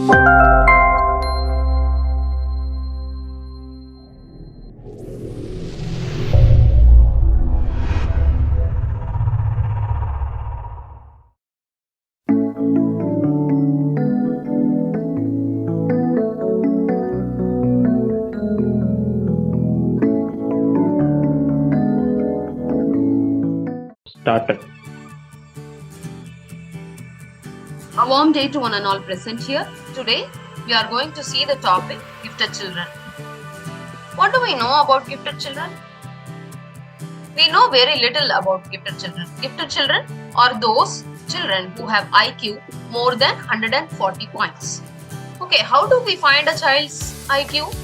Started. A warm day to one and all present here. Today, we are going to see the topic gifted children. What do we know about gifted children? We know very little about gifted children. Gifted children are those children who have IQ more than 140 points. Okay, how do we find a child's IQ?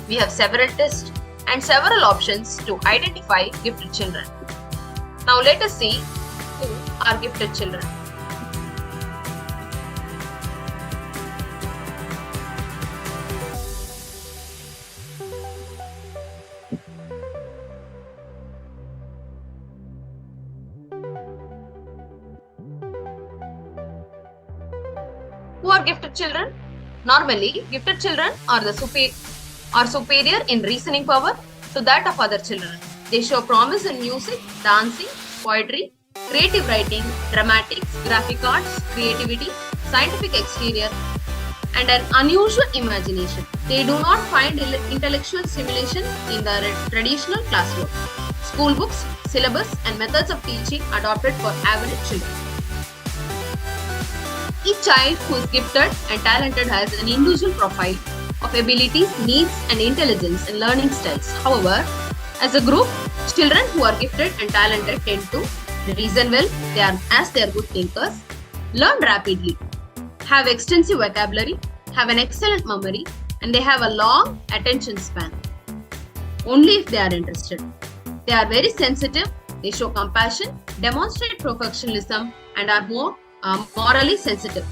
We have several tests and several options to identify gifted children. Now let us see who are gifted children. Who are gifted children? Normally, gifted children are superior in reasoning power to that of other children. They show promise in music, dancing, poetry, creative writing, dramatics, graphic arts, creativity, scientific exterior, and an unusual imagination. They do not find intellectual stimulation in the traditional classroom. School books, syllabus, and methods of teaching adopted for average children. Each child who is gifted and talented has an individual profile of abilities, needs, and intelligence and learning styles. However, as a group, children who are gifted and talented tend to reason well, they are good thinkers, learn rapidly, have extensive vocabulary, have an excellent memory, and they have a long attention span. Only if they are interested. They are very sensitive, they show compassion, demonstrate professionalism, and are more morally sensitive.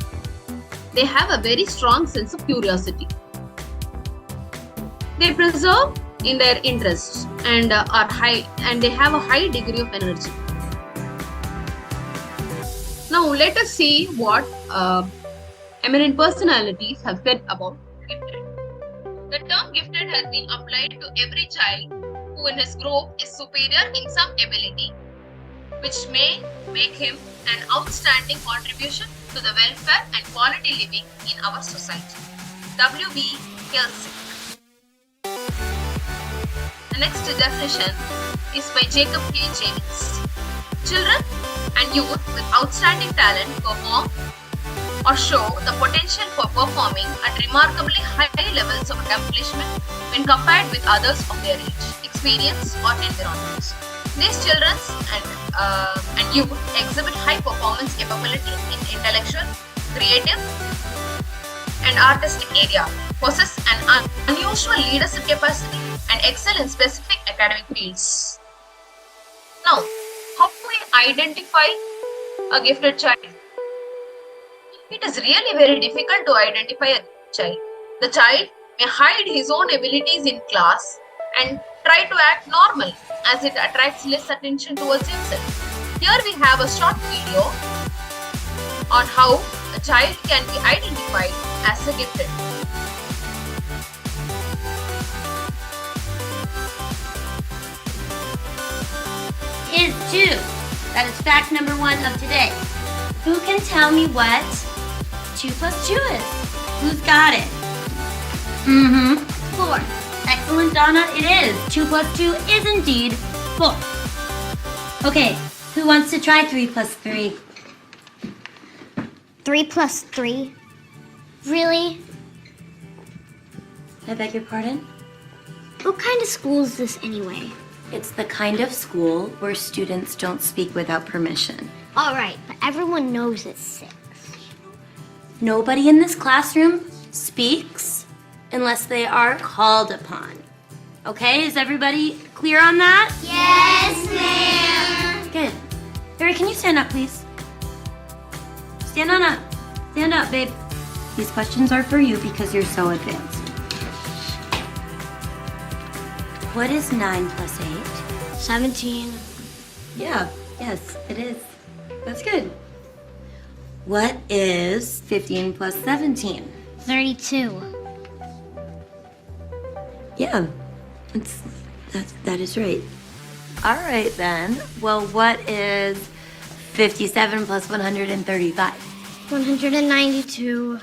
They have a very strong sense of curiosity. They preserve in their interests and are high, and they have a high degree of energy. Now let us see what eminent personalities have said about gifted. The term gifted has been applied to every child who in his group is superior in some ability, which may make him an outstanding contribution to the welfare and quality living in our society. W.B. Kelsey. The next definition is by Jacob K. James. Children and youth with outstanding talent perform or show the potential for performing at remarkably high levels of accomplishment when compared with others of their age, experience, or environments. These children and youth exhibit high performance capability in intellectual, creative, and artistic area, possess an unusual leadership capacity, and excel in specific academic fields. Now, how do we identify a gifted child? It is really very difficult to identify a child. The child may hide his own abilities in class and try to act normal as it attracts less attention towards himself. Here we have a short video on how a child can be identified as a gifted. Is 2. That is fact number 1 of today. Who can tell me what 2 plus 2 is? Who's got it? 4. Excellent, Donna. It is. 2 plus 2 is indeed 4. Okay, who wants to try 3 plus 3? 3 plus 3? Really? I beg your pardon? What kind of school is this anyway? It's the kind of school where students don't speak without permission. Alright, but everyone knows it's 6. Nobody in this classroom speaks unless they are called upon. Okay, is everybody clear on that? Yes, ma'am. Good. Barry, can you stand up, please? Stand on up. Stand up, babe. These questions are for you because you're so advanced. What is 9 plus 8? 17. Yeah, yes, it is. That's good. What is 15 plus 17? 32. Yeah, that is right. All right then. Well, what is 57 plus 135? 192.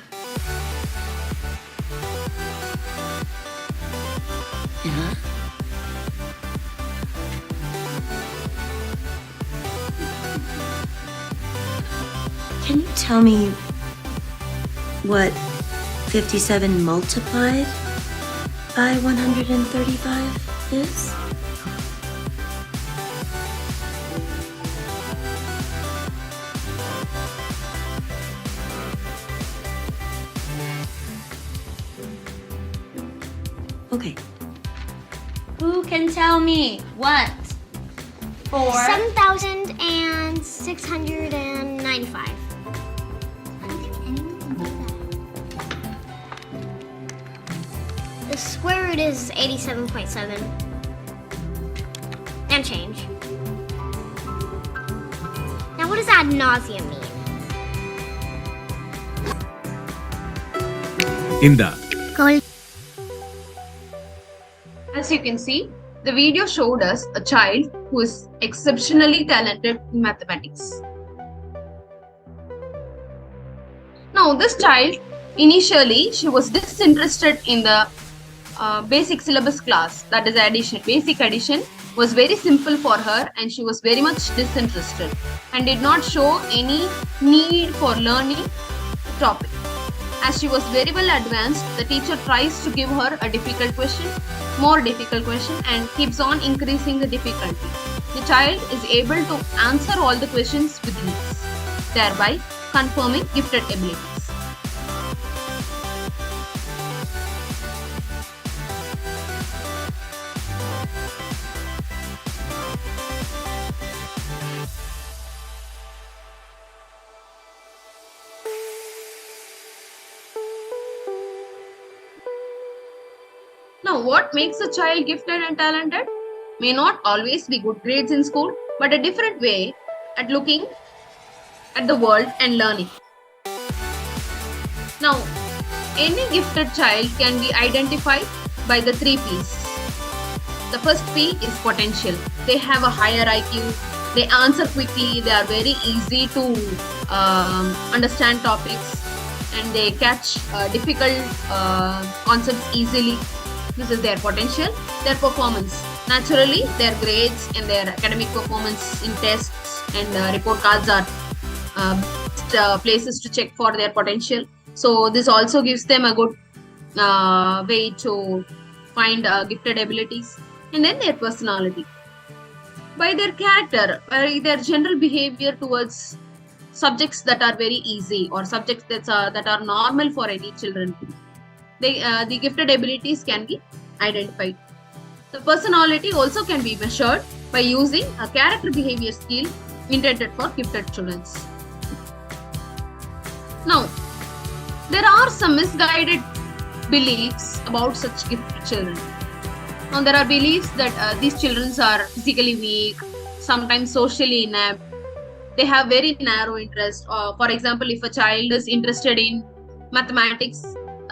Yeah. Can you tell me what 57 multiplied by 135 is? Okay. Who can tell me what? 7,695. The square root is 87.7. And change. Now what does ad nauseum mean? Inda. As you can see, the video showed us a child who is exceptionally talented in mathematics. Now, this child, initially, she was disinterested in the basic syllabus class, that is addition. Basic addition was very simple for her and she was very much disinterested and did not show any need for learning the topic. As she was very well advanced, the teacher tries to give her a difficult question, more difficult question, and keeps on increasing the difficulty. The child is able to answer all the questions with ease, thereby confirming gifted abilities. Now, what makes a child gifted and talented? May not always be good grades in school, but a different way at looking at the world and learning. Now, any gifted child can be identified by the 3 P's. The first P is potential. They have a higher IQ, they answer quickly, they are very easy to understand topics, and they catch difficult concepts easily. This is their potential. Their performance. Naturally, their grades and their academic performance in tests and report cards are places to check for their potential. So this also gives them a good way to find gifted abilities. And then their personality. By their character, by their general behavior towards subjects that are very easy or subjects that are normal for any children. The gifted abilities can be identified. The personality also can be measured by using a character behavior skill intended for gifted children. Now, there are some misguided beliefs about such gifted children. Now, there are beliefs that these children are physically weak, sometimes socially inept. They have very narrow interest. For example, if a child is interested in mathematics,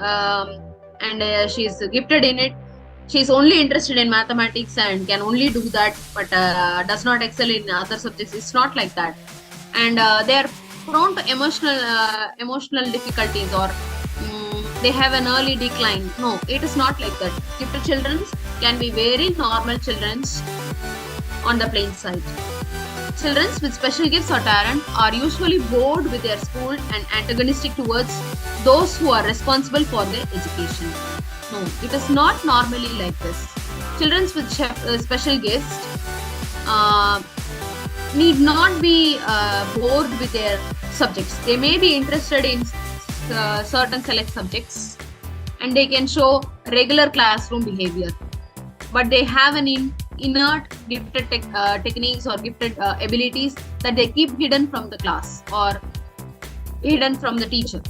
and she is gifted in it, she is only interested in mathematics and can only do that, but does not excel in other subjects. It's not like that, and they are prone to emotional difficulties, or they have an early decline. No, it is not like that. Gifted children can be very normal children on the plain side. Children with special gifts or talent are usually bored with their school and antagonistic towards those who are responsible for their education. No, it is not normally like this. Children with special gifts need not be bored with their subjects. They may be interested in certain select subjects and they can show regular classroom behavior, but they have an inert gifted techniques or gifted abilities that they keep hidden from the class or hidden from the teacher.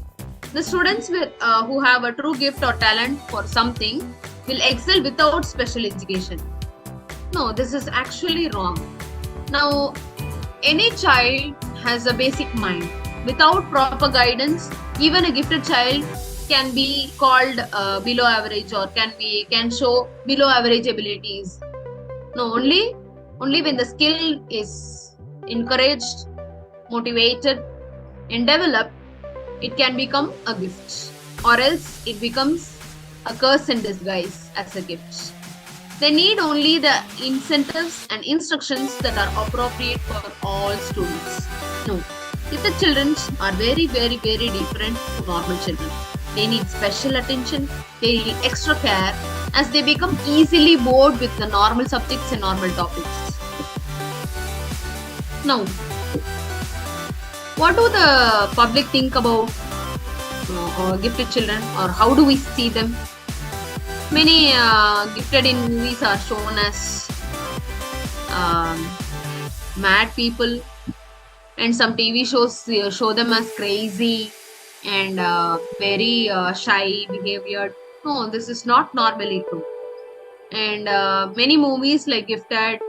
The students who have a true gift or talent for something will excel without special education. No, this is actually wrong. Now, any child has a basic mind. without proper guidance, even a gifted child can be called below average or can show below average abilities. No, only when the skill is encouraged, motivated, and developed, it can become a gift, or else it becomes a curse in disguise as a gift. They need only the incentives and instructions that are appropriate for all students. No, gifted children are very, very, very different to normal children. They need special attention, they need extra care as they become easily bored with the normal subjects and normal topics. Now, what do the public think about gifted children, or how do we see them? Many gifted in movies are shown as mad people, and some TV shows show them as crazy and very shy behavior. No, this is not normally true. And many movies like Gifted,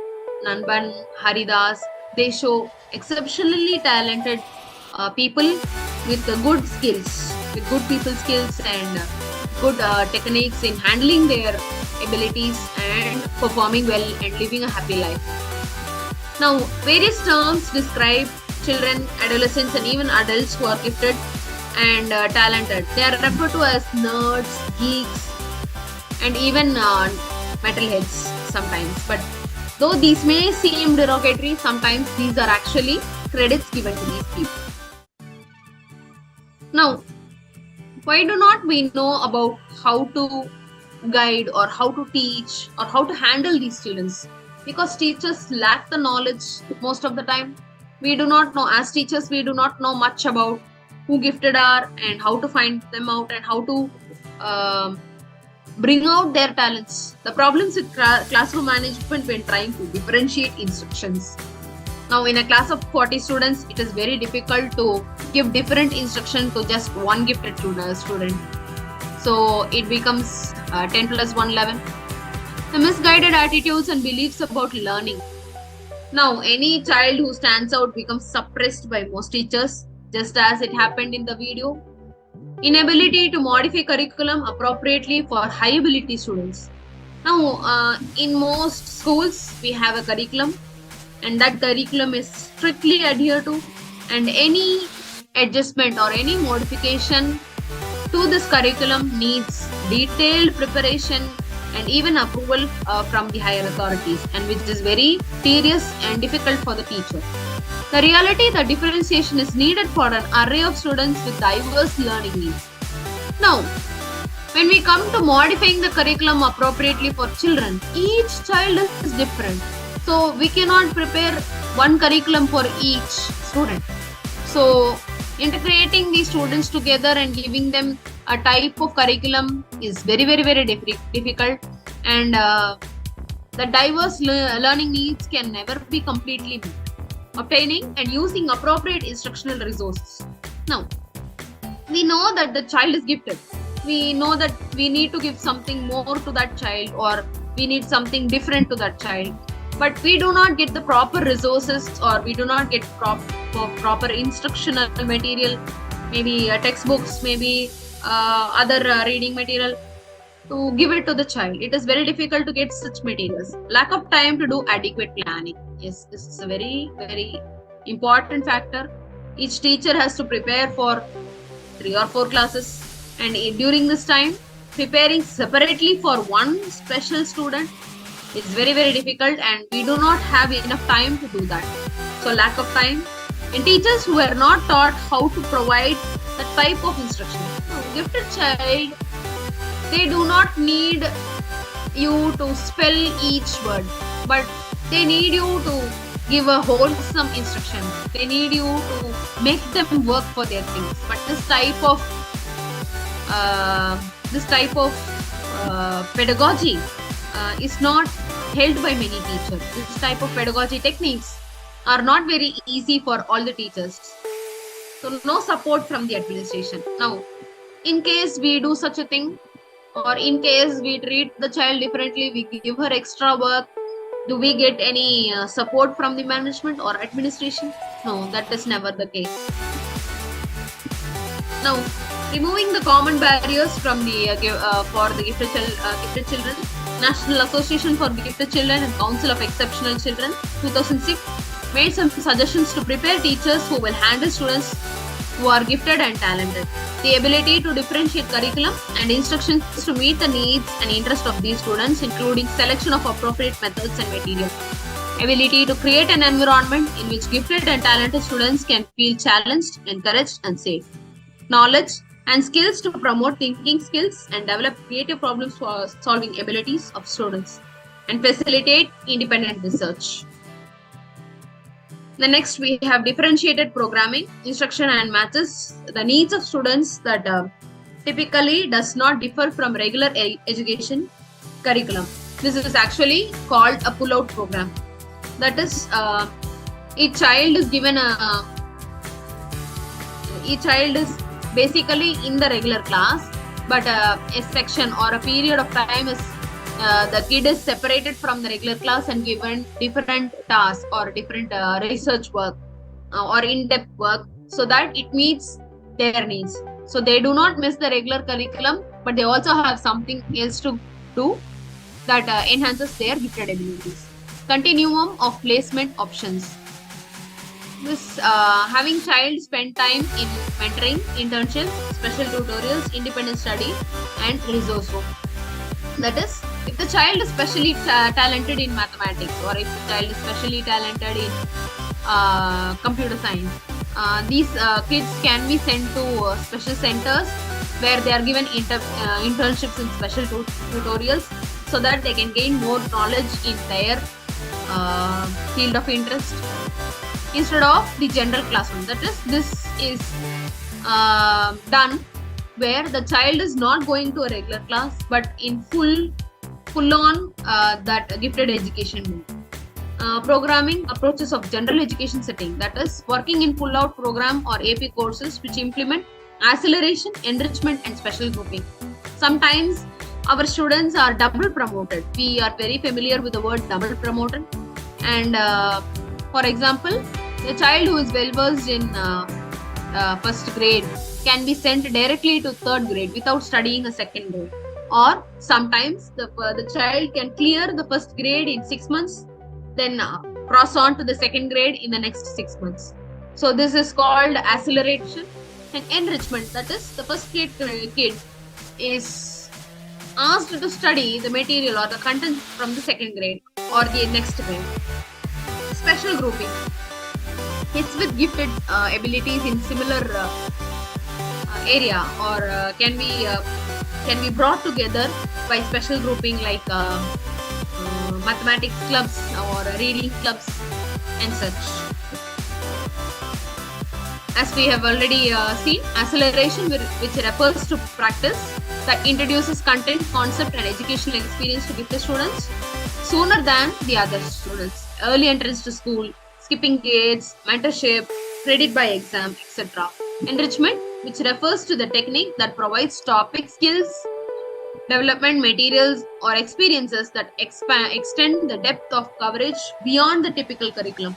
Nanban, Haridas, they show exceptionally talented people with good skills, with good people skills and good techniques in handling their abilities and performing well and living a happy life. Now, various terms describe children, adolescents, and even adults who are gifted and talented. They are referred to as nerds, geeks, and even metalheads sometimes. But though these may seem derogatory, sometimes these are actually credits given to these people. Now, why do not we know about how to guide or how to teach or how to handle these students? Because teachers lack the knowledge most of the time. We do not know, as teachers, we do not know much about who gifted are and how to find them out and how to bring out their talents. The problems with classroom management when trying to differentiate instructions. Now, in a class of 40 students, it is very difficult to give different instruction to just one gifted student. So it becomes 10 plus 1, 11. The misguided attitudes and beliefs about learning. Now, any child who stands out becomes suppressed by most teachers, just as it happened in the video. Inability to modify curriculum appropriately for high ability students. Now, in most schools, we have a curriculum, and that curriculum is strictly adhered to, and any adjustment or any modification to this curriculum needs detailed preparation and even approval from the higher authorities, and which is very tedious and difficult for the teacher. The reality, the differentiation is needed for an array of students with diverse learning needs. Now, when we come to modifying the curriculum appropriately for children, each child is different. So we cannot prepare one curriculum for each student. So integrating these students together and giving them a type of curriculum is very, very, very difficult. And the diverse learning needs can never be completely met. Obtaining and using appropriate instructional resources. Now, we know that the child is gifted. We know that we need to give something more to that child, or we need something different to that child. But we do not get the proper resources, or we do not get proper instructional material, maybe textbooks, maybe other reading material to give it to the child. It is very difficult to get such materials. Lack of time to do adequate planning. Yes, this is a very, very important factor. Each teacher has to prepare for 3 or 4 classes, and during this time, preparing separately for one special student is very, very difficult, and we do not have enough time to do that. So lack of time, and teachers who are not taught how to provide the type of instruction. So, gifted child, they do not need you to spell each word, but they need you to give a wholesome instruction. They need you to make them work for their things. But this type of pedagogy is not held by many teachers. This type of pedagogy techniques are not very easy for all the teachers. So no support from the administration. Now, in case we do such a thing, or in case we treat the child differently, we give her extra work, do we get any support from the management or administration? No, that is never the case. Now, removing the common barriers from the for the gifted children, National Association for Gifted Children and Council of Exceptional Children, 2006, made some suggestions to prepare teachers who will handle students who are gifted and talented. The ability to differentiate curriculum and instructions to meet the needs and interests of these students, including selection of appropriate methods and materials. Ability to create an environment in which gifted and talented students can feel challenged, encouraged, and safe. Knowledge and skills to promote thinking skills and develop creative problem solving abilities of students and facilitate independent research. The next we have differentiated programming, instruction and matches the needs of students that typically does not differ from regular education curriculum. This is actually called a pull-out program. That is, each child is basically in the regular class, but a section or a period of time is the kid is separated from the regular class and given different tasks or different research work or in-depth work so that it meets their needs. So they do not miss the regular curriculum, but they also have something else to do that enhances their gifted abilities. Continuum of placement options. This having child spend time in mentoring, internships, special tutorials, independent study, and resource room. That is, if the child is specially talented in mathematics or if the child is specially talented in computer science, these kids can be sent to special centers where they are given internships in special tutorials so that they can gain more knowledge in their field of interest instead of the general classroom. That is, this is done where the child is not going to a regular class but in full on that gifted education mode. Programming approaches of general education setting, that is working in pull-out program or AP courses which implement acceleration, enrichment and special grouping. Sometimes our students are double promoted. We are very familiar with the word double promoted, and for example, the child who is well versed in first grade can be sent directly to third grade without studying a second grade. Or sometimes the child can clear the first grade in 6 months, then cross on to the second grade in the next 6 months. So this is called acceleration and enrichment. That is, the first grade kid is asked to study the material or the content from the second grade or the next grade. Special grouping. Kids with gifted abilities in similar area or can be brought together by special grouping like mathematics clubs or reading clubs and such. As we have already seen, acceleration, which refers to practice that introduces content, concept and educational experience to gifted students sooner than the other students. Early entrance to school, skipping grades, mentorship, credit by exam, etc. Enrichment, which refers to the technique that provides topic, skills, development materials or experiences that extend the depth of coverage beyond the typical curriculum.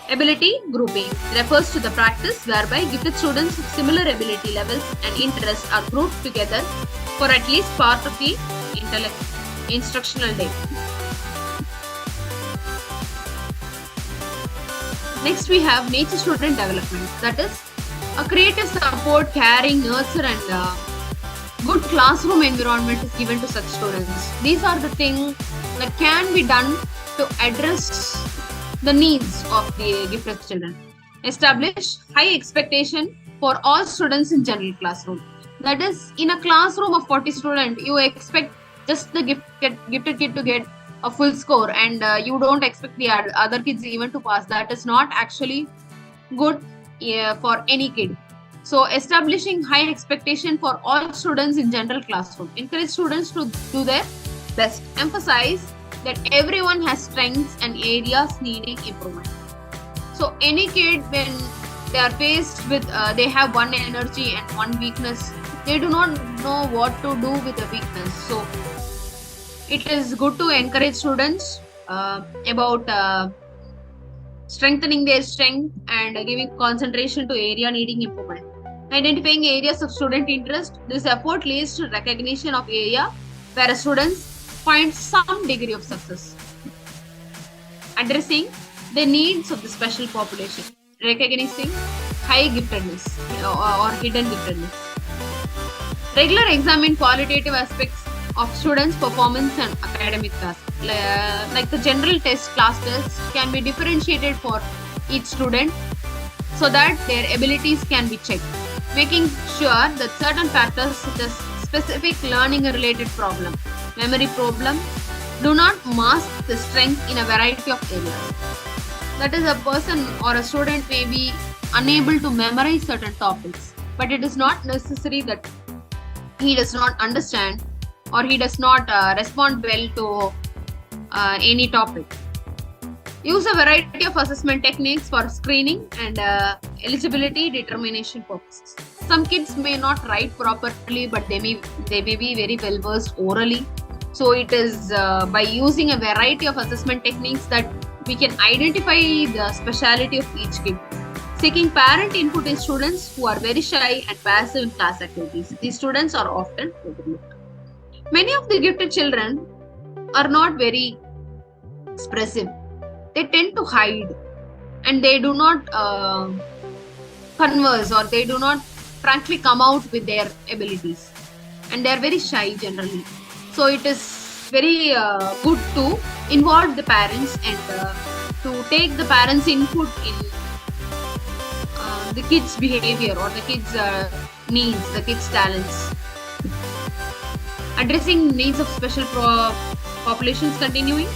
Ability grouping refers to the practice whereby gifted students with similar ability levels and interests are grouped together for at least part of the instructional day. Next we have nature student development, that is a creative support, caring, nurture and good classroom environment is given to such students. These are the things that can be done to address the needs of the gifted children. Establish high expectation for all students in general classroom. That is, in a classroom of 40 students, you expect just the gifted kid to get a full score and you don't expect the other kids even to pass. That is not actually good for any kid. So establishing high expectation for all students in general classroom. Encourage students to do their best. Emphasize that everyone has strengths and areas needing improvement. So any kid, when they are faced with, they have one energy and one weakness, they do not know what to do with the weakness. So it is good to encourage students about strengthening their strength and giving concentration to area needing improvement. Identifying areas of student interest. This effort leads to recognition of area where students find some degree of success. Addressing the needs of the special population. Recognizing high giftedness or hidden giftedness. Regular examine qualitative aspects of students' performance and academic tasks. Like the general test, class tests can be differentiated for each student so that their abilities can be checked, making sure that certain factors such as specific learning related problem, memory problem, do not mask the strength in a variety of areas. That is, a person or a student may be unable to memorize certain topics, but it is not necessary that he does not understand or he does not respond well to any topic. Use a variety of assessment techniques for screening and eligibility determination purposes. Some kids may not write properly, but they may be very well versed orally. So it is by using a variety of assessment techniques that we can identify the speciality of each kid. Seeking parent input in students who are very shy and passive in class activities. These students are often overlooked. Many of the gifted children are not very expressive. They tend to hide and they do not converse, or they do not frankly come out with their abilities, and they are very shy generally. So it is very good to involve the parents and to take the parents' input in the kids' behavior or the kids' needs, the kids' talents. Addressing needs of special populations. Continuing.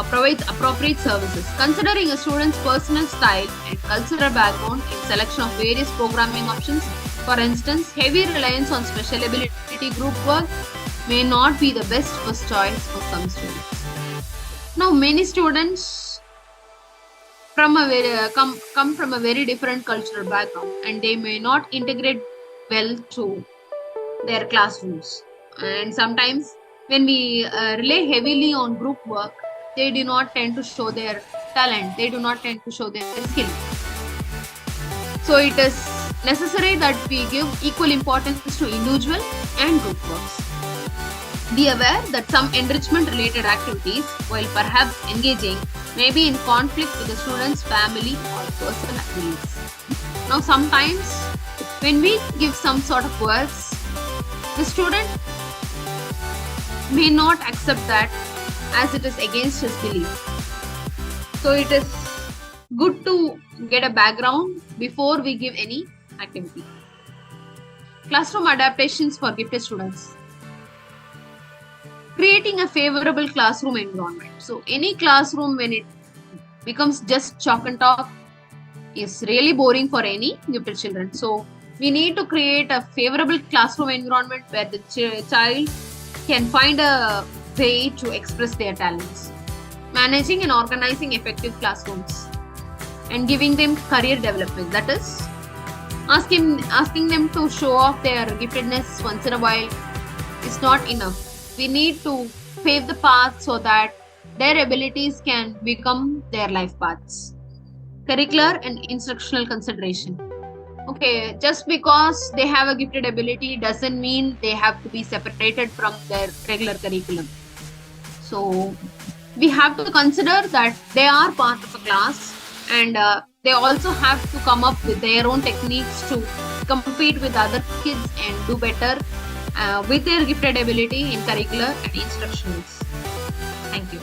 Provides appropriate services. Considering a student's personal style and cultural background in selection of various programming options. For instance, heavy reliance on special ability group work may not be the best first choice for some students. Now, many students come from a very different cultural background, and they may not integrate well to their classrooms. And sometimes when we rely heavily on group work, they do not tend to show their talent, they do not tend to show their skill. So it is necessary that we give equal importance to individual and group works. Be aware that some enrichment related activities, while perhaps engaging, may be in conflict with the student's family or personal needs. Now sometimes when we give some sort of works, the student may not accept that as it is against his belief. So it is good to get a background before we give any activity. Classroom adaptations for gifted students. Creating a favorable classroom environment. So any classroom, when it becomes just chalk and talk, is really boring for any gifted children. So we need to create a favorable classroom environment where the child can find a way to express their talents. Managing and organizing effective classrooms and giving them career development. That is, asking them to show off their giftedness once in a while is not enough. We need to pave the path so that their abilities can become their life paths. Curricular and instructional consideration. Okay, just because they have a gifted ability doesn't mean they have to be separated from their regular curriculum. So we have to consider that they are part of a class, and they also have to come up with their own techniques to compete with other kids and do better with their gifted ability in curricular and instructionals. Thank you.